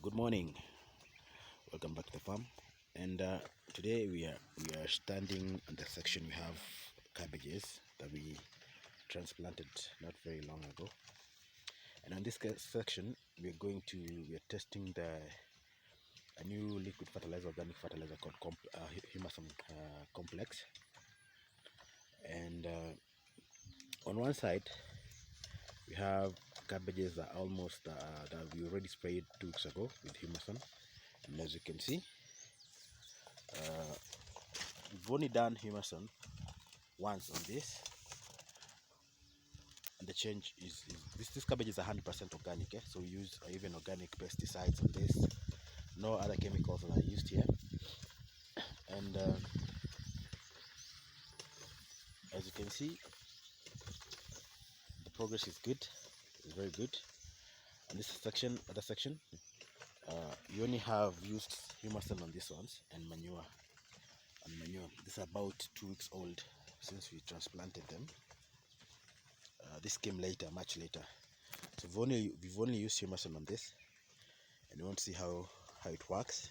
Good morning. Welcome back to the farm. And today we are standing on the section. We have cabbages that we transplanted not very long ago. And on this section, we are testing a new liquid fertilizer, organic fertilizer called Humuson Complex. And on one side, we have cabbages that almost that we already sprayed 2 weeks ago with Humuson. And as you can see, we've only done Humuson once on this, and the change is this cabbage is 100% organic, so we use even organic pesticides on this. No other chemicals are used here. And as you can see, the progress is good. It's very good. And this section, other section, you only have used Humuson on these ones and manure. This is about 2 weeks old since we transplanted them. This came later, much later. So we've only used Humuson on this, and we want to see how it works.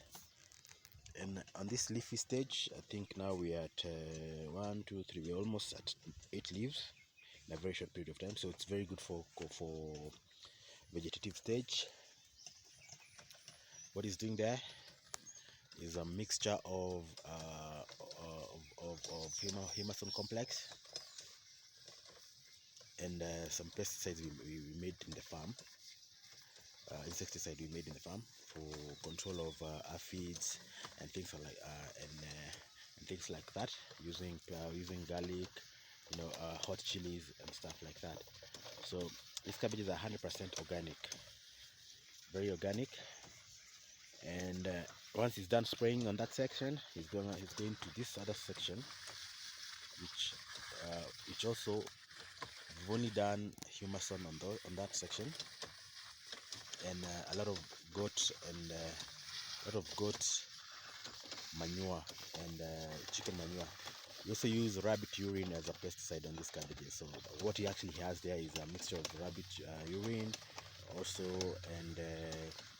And on this leafy stage, I think now we are at 1, 2, 3. We're almost at 8 leaves in a very short period of time. So it's very good for vegetative stage. What he's doing there is a mixture of Humuson Complex and some pesticides we made in the farm, insecticide we made in the farm for control of aphids and things like and things like that, using garlic, hot chilies and stuff like that. So these cabbages are 100% organic, very organic. And once he's done spraying on that section, he's going to this other section, which also we've only done Humuson on that section, and a lot of goat manure and chicken manure. We also use rabbit urine as a pesticide on these cabbages. So what he actually has there is a mixture of rabbit urine also, and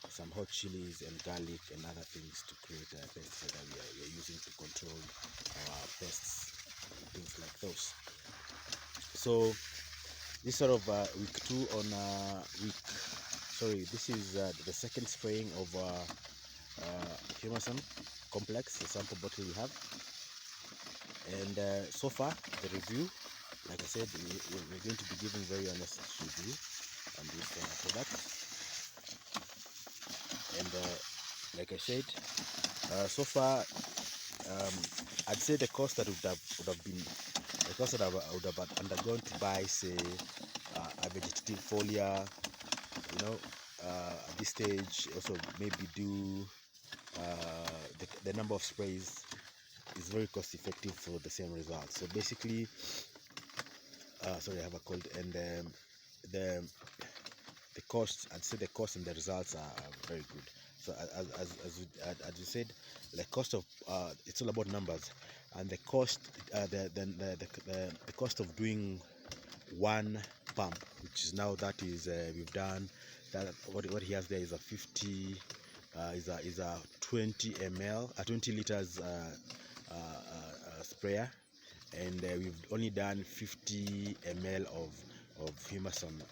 some hot chilies and garlic and other things to create a pesticide that we are using to control our pests and things like those. So this sort of week 2 on this is the second spraying of Humuson Complex, the sample bottle we have. And so far the review, like I said, we're going to be giving very honest review on this product. And like I said, so far I'd say the cost that would have been the cost that I would have undergone to buy, say, a vegetative foliar, at this stage, also maybe do the number of sprays is very cost effective for the same result. So basically, sorry, I have a cold. And the cost, I'd say the cost and the results are very good. So as you said, the cost of it's all about numbers, and the cost the cost of doing one pump, which is now that is we've done that. What he has there is a 50 is a 20 ml, a 20 liters sprayer, and we've only done 50 ml of Humuson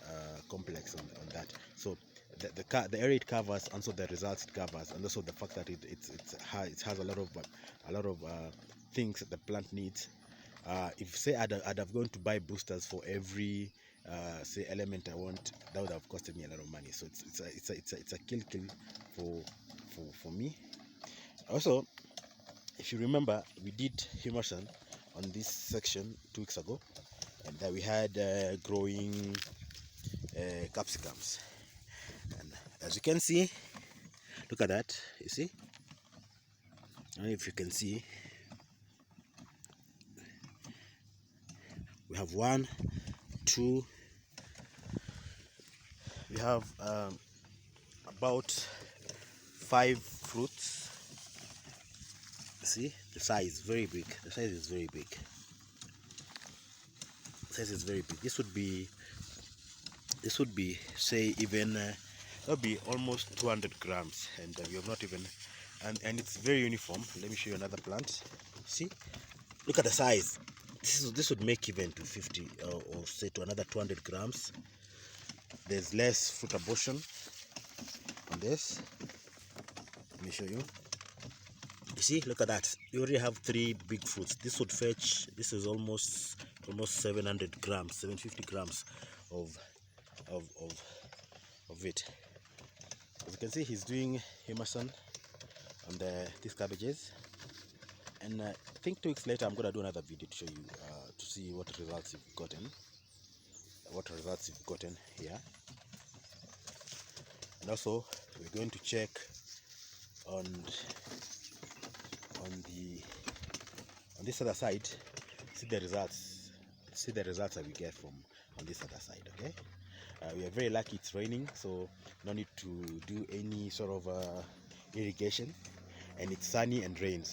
Complex on that. So the area it covers, and so the results it covers, and also the fact that it has a lot of things that the plant needs. If say I'd have gone to buy boosters for every say element I want, that would have costed me a lot of money. So it's a kill for me. Also, if you remember, we did Humuson on this section 2 weeks ago, and that we had growing capsicums. And as you can see, look at that. You see? I don't know if you can see. We have 1, 2. We have about 5 fruits. See, the size very big. The size is very big. The size is very big. This would be say even that'll be almost 200 grams, and we have not even, and it's very uniform. Let me show you another plant. See, look at the size. This would make even to 50 or say to another 200 grams. There's less fruit abortion on this. Let me show you. You see, look at that. You already have 3 big fruits. This would fetch. This is almost 700 grams, 750 grams of it. As you can see, he's doing Humuson on these cabbages, and I think 2 weeks later I'm gonna do another video to show you to see what results you've gotten. Here, and also we're going to check on this other side, see the results that we get from on this other side. Okay, we are very lucky it's raining, so no need to do any sort of irrigation, and it's sunny and rain.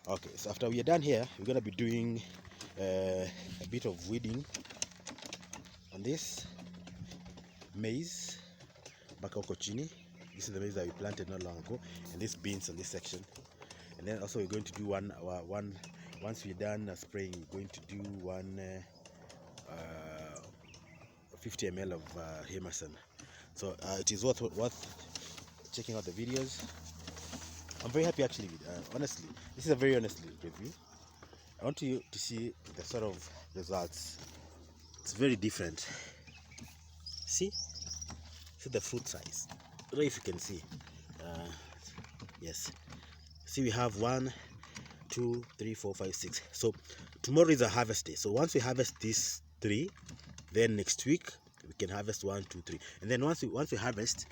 Okay, so after we are done here, we're gonna be doing a bit of weeding on this maize Bakoko chini. This is the maize that we planted not long ago, and this beans on this section. And then also we're going to do one once we're done spraying, we're going to do 50 ml of Humuson. So it is worth checking out the videos. I'm very happy actually. Honestly, this is a very honest review. I want you to see the sort of results. It's very different. See the fruit size. I don't know if you can see. Yes. See, we have 1, 2, 3, 4, 5, 6. So tomorrow is a harvest day. So once we harvest these 3, then next week we can harvest 1, 2, 3. And then once we harvest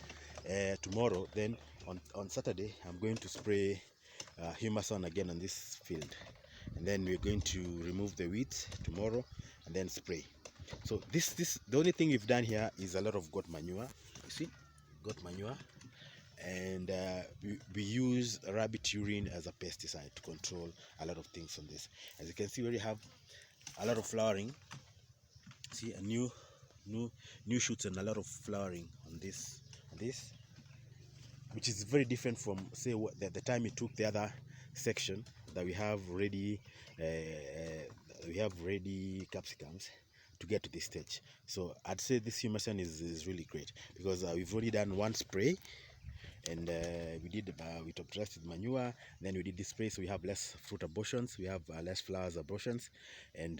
tomorrow, then on Saturday I'm going to spray Humuson again on this field. And then we're going to remove the weeds tomorrow and then spray. So the only thing we've done here is a lot of goat manure. You see, goat manure. And we use rabbit urine as a pesticide to control a lot of things on this. As you can see, we already have a lot of flowering. See, a new shoots and a lot of flowering on this, which is very different from, say, the time it took the other section that we have ready capsicums to get to this stage. So I'd say this Humuson is really great, because we've already done 1 spray, and we top dressed with manure, then we did this spray, so we have less fruit abortions, we have less flowers abortions, and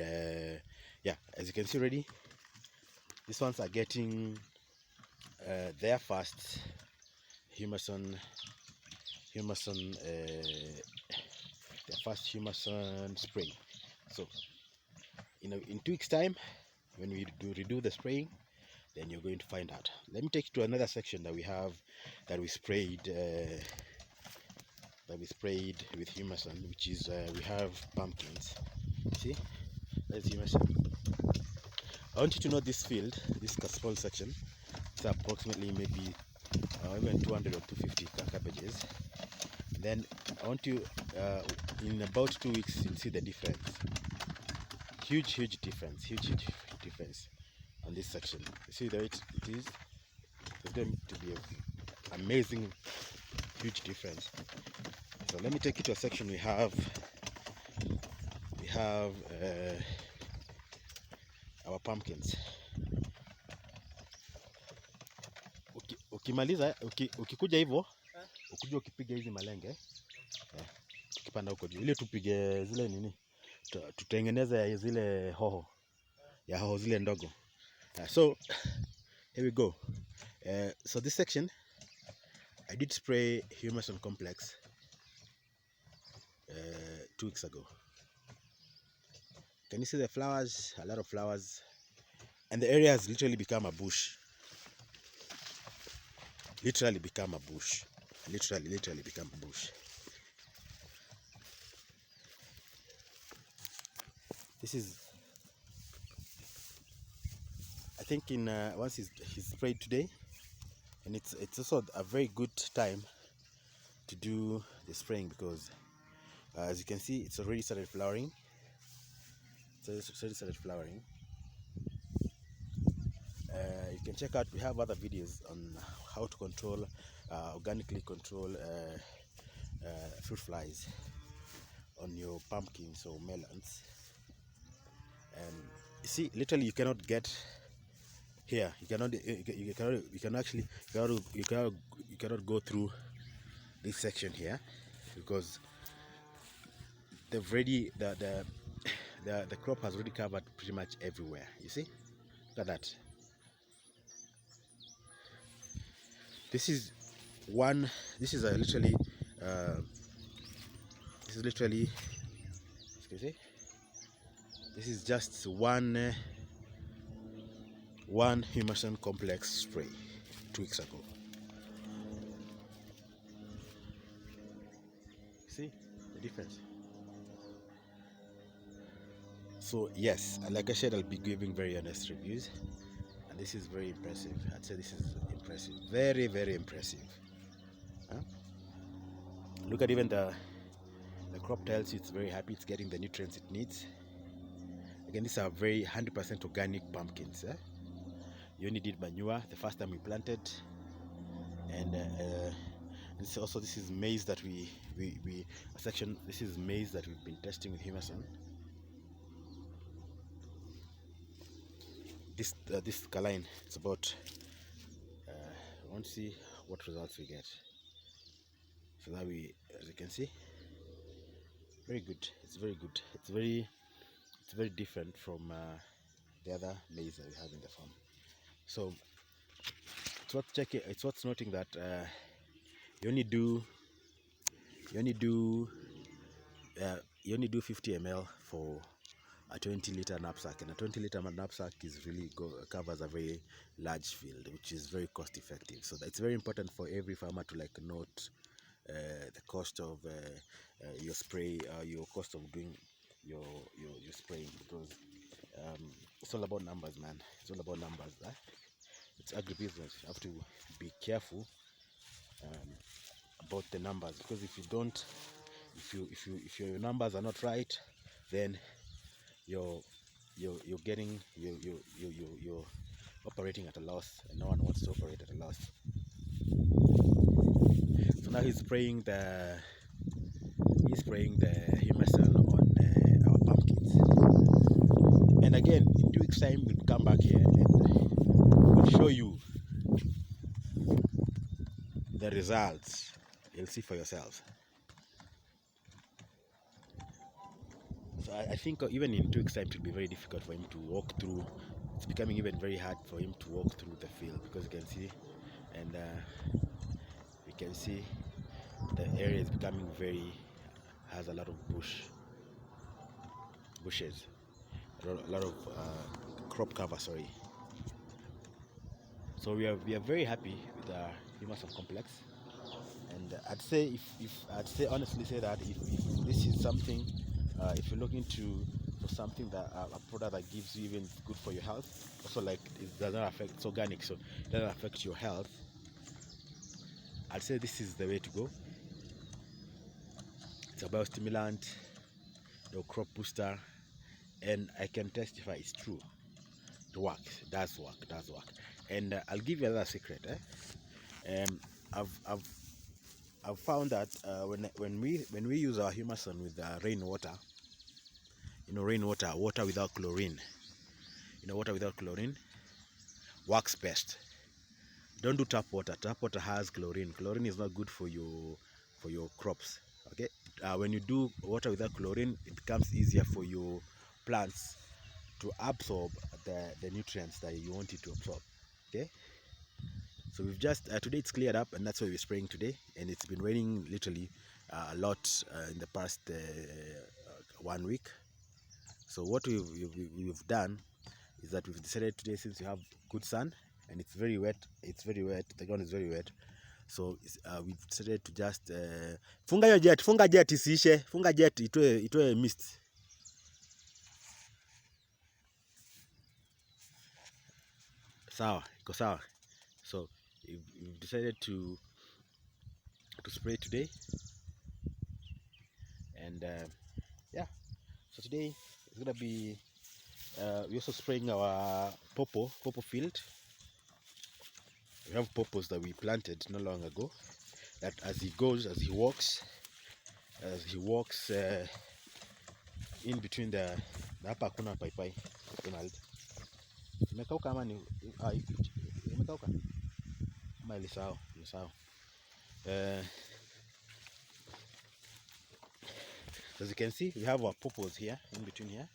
yeah, as you can see already, these ones are getting their first Humuson spray. So in 2 weeks time, when we redo the spraying, then you're going to find out. Let me take you to another section that we sprayed with Humuson, which is we have pumpkins. See, that's Humuson. I want you to know this field, this small section, it's approximately maybe even 200 or 250 cabbages. And then I want you, in about 2 weeks, you'll see the difference. Huge difference on this section. You see that it is going to be an amazing, huge difference. So let me take you to a section we have our pumpkins. Ukimaliza ukikuja hivyo, ukija ukipiga hizi malenge, tukipanda huko juu, ile tupige zile nini, tutengeneze zile hoho zile ndogo. So here we go. So this section I did spray Humuson Complex 2 weeks ago. Can you see the flowers? A lot of flowers, and the area has literally become a bush. Literally become a bush. This is, I think, in once he's sprayed today, and it's also a very good time to do the spraying, because as you can see, it's already started flowering. You can check out, we have other videos on how to control organically control fruit flies on your pumpkins or melons. And you see, literally you cannot get here, you cannot go through this section here, because they've already the crop has already covered pretty much everywhere. You see, look at that. This is one, this is a literally excuse me, this is just one Humuson Complex spray 2 weeks ago. See the difference? So yes, like I said, I'll be giving very honest reviews, and this is very impressive. I'd say this is impressive, very, very impressive. Huh? Look at even the crop tells you it's very happy, it's getting the nutrients it needs. Again, these are very 100% organic pumpkins. You only did manure the first time we planted, and this is maize that this is maize that we've been testing with Humuson. This Kaline, it's about I want to see what results we get. So that as you can see, very good. It's very good. It's very different from the other maize that we have in the farm. So it's worth checking. It's worth noting that you only do 50 ml for a 20-liter knapsack, and a 20-liter knapsack is really covers a very large field, which is very cost effective. So it's very important for every farmer to like note the cost of your spray, your cost of doing your spraying, because it's all about numbers, man. It's all about numbers. It's agribusiness. You have to be careful about the numbers, because if you don't, if your numbers are not right, then you're operating at a loss, and no one wants to operate at a loss. So now he's spraying the Humuson on our pumpkins, and again in 2 weeks time we'll come back here and we'll show you the results. You'll see for yourselves. So I think even in 2 weeks time it will be very difficult for him to walk through. It's becoming even very hard for him to walk through the field, because you can see, and we can see the area is becoming has a lot of bushes, a lot of crop cover, sorry. So we are very happy with our Humuson Complex, and I'd say honestly say that if this is something, if you're looking for something that a product that gives you even good for your health, also like it doesn't affect, it's organic, so it doesn't affect your health, I'd say this is the way to go. It's a biostimulant, the crop booster, and I can testify it's true. It works, it does work. And I'll give you another secret. I've found that when we use our Humuson with rainwater, water without chlorine, water without chlorine works best. Don't do tap water. Tap water has chlorine. Chlorine is not good for your crops. Okay. When you do water without chlorine, it becomes easier for your plants to absorb the nutrients that you want it to absorb. Okay. So we've just today it's cleared up, and that's why we're spraying today. And it's been raining literally a lot in the past 1 week. So what we've done is that we've decided today, since we have good sun and it's very wet, the ground is very wet, so we've decided to just funga jet isiishe, funga jet itoe mist. Sawa, iko sawa. So we've decided to spray today, and yeah, so today it's gonna be we're also spraying our popo field. We have purpose that we planted not long ago, that as he walks in between the hapa kuna paipai Donald. Imekauka ama ni imekauka? Ama ilisahau. As you can see, we have our purpose here in between here.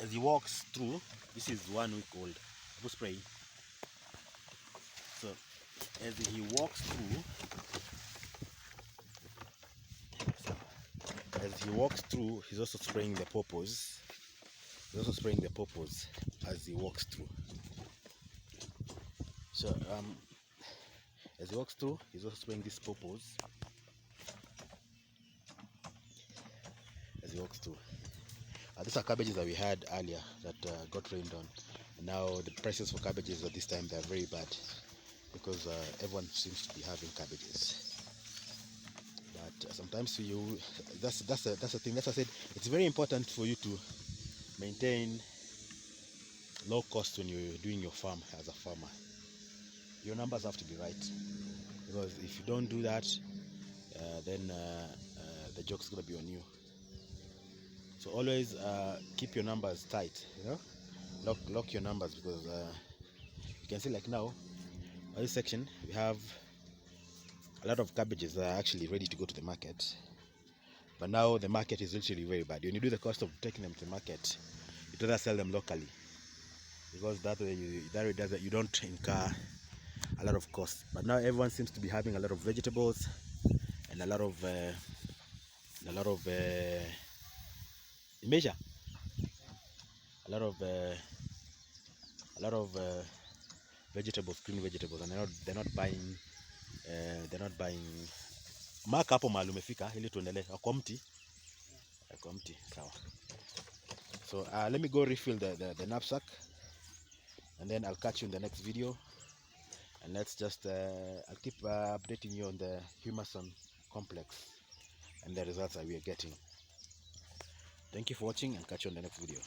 As he walks through, this is 1 week old spray. So as he walks through, he's also spraying the purpose. As he walks through. So as he walks through, he's also spraying this purpose. As he walks through. These are cabbages that we had earlier that got rained on. And now the prices for cabbages at this time, they're very bad because everyone seems to be having cabbages. But sometimes that's the thing. That's why I said it's very important for you to maintain low cost when you're doing your farm as a farmer. Your numbers have to be right, because if you don't do that, then the joke's gonna be on you. So always keep your numbers tight, lock your numbers, because you can see, like now on this section we have a lot of cabbages that are actually ready to go to the market, but now the market is literally very bad. When you do the cost of taking them to the market, you rather sell them locally, because that way you don't incur a lot of cost. But now everyone seems to be having a lot of vegetables and a lot of vegetables, green vegetables, and they're not buying. Mark hapo mahali umefika ili tuendelee. Kwa mti sawa. So let me go refill the knapsack, and then I'll catch you in the next video. And let's just I'll keep updating you on the Humuson Complex and the results that we are getting. Thank you for watching, and catch you on the next video.